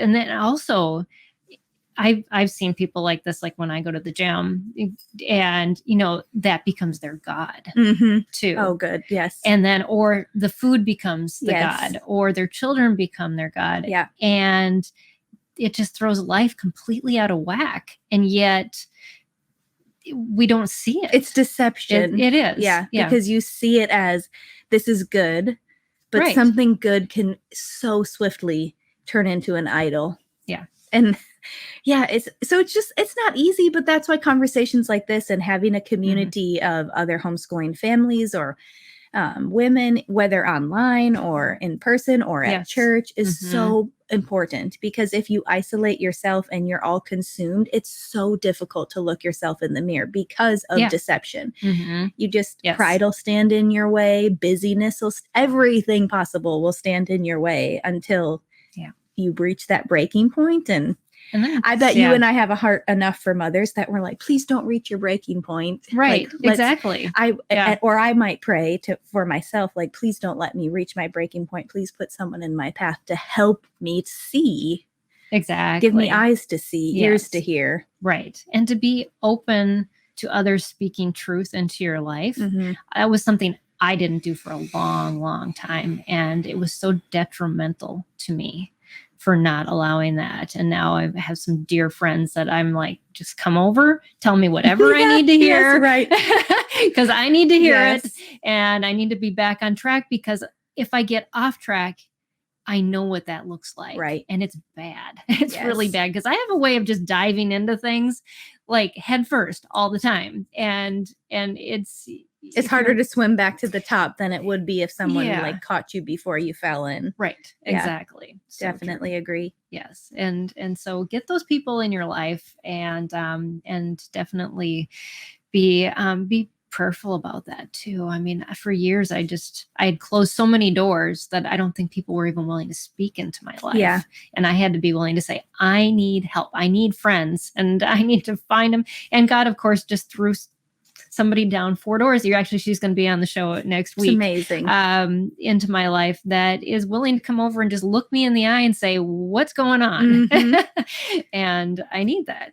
And then also I've seen people like this, like when I go to the gym and, that becomes their God too. Oh, good. Yes. And then, or the food becomes the Yes. God, or their children become their God. Yeah. And it just throws life completely out of whack. And yet we don't see it. It's deception. It is. Yeah. Because you see it as this is good, but something good can so swiftly turn into an idol. Yeah. And it's not easy, but that's why conversations like this and having a community of other homeschooling families or women, whether online or in person or at church, is so important, because if you isolate yourself and you're all consumed, it's so difficult to look yourself in the mirror because of deception. You just, pride will stand in your way, busyness everything possible will stand in your way until you reach that breaking point. And then, I bet you and I have a heart enough for mothers that we're like, please don't reach your breaking point. Right. Exactly. Or I might pray for myself, like, please don't let me reach my breaking point. Please put someone in my path to help me see. Exactly. Give me eyes to see, ears to hear. Right. And to be open to others speaking truth into your life. That was something I didn't do for a long, long time. And it was so detrimental to me for not allowing that. And now I have some dear friends that I'm like, just come over, tell me whatever I need to hear. Right. Because I need to hear it. And I need to be back on track, because if I get off track, I know what that looks like. Right. And it's bad. It's really bad, because I have a way of just diving into things like head first all the time. And it's harder to swim back to the top than it would be if someone like caught you before you fell in. Right. Exactly. So definitely agree. Yes. And so get those people in your life, and definitely be prayerful about that too. I mean, for years, I had closed so many doors that I don't think people were even willing to speak into my life. Yeah. And I had to be willing to say, I need help. I need friends, and I need to find them. And God, of course, just threw somebody down 4 doors. She's going to be on the show next week. It's amazing. Into my life, that is willing to come over and just look me in the eye and say, what's going on? And I need that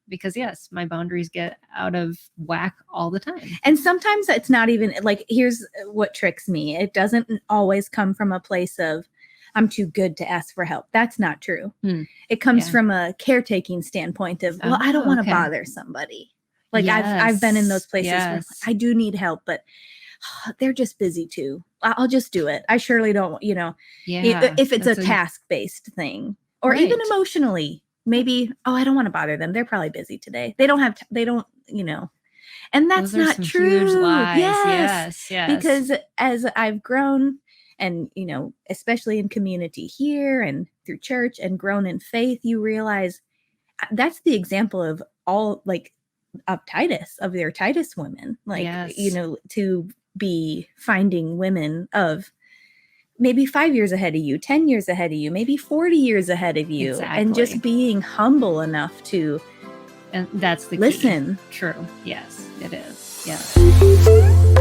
because yes, my boundaries get out of whack all the time. And sometimes it's not even like, here's what tricks me. It doesn't always come from a place of, I'm too good to ask for help. That's not true. It comes from a caretaking standpoint of, well, I don't want to bother somebody. Like I've been in those places where I do need help, but they're just busy too. I'll just do it. I surely don't, if it's a task-based thing, or even emotionally, maybe, I don't want to bother them. They're probably busy today. They don't, and that's not true. Huge lies. Yes. Because as I've grown and, especially in community here and through church and grown in faith, you realize that's the example of all of their Titus women, to be finding women of maybe 5 years ahead of you, 10 years ahead of you, maybe 40 years ahead of you, and just being humble enough to, and that's the listen. Key. True. Yes, it is. Yes.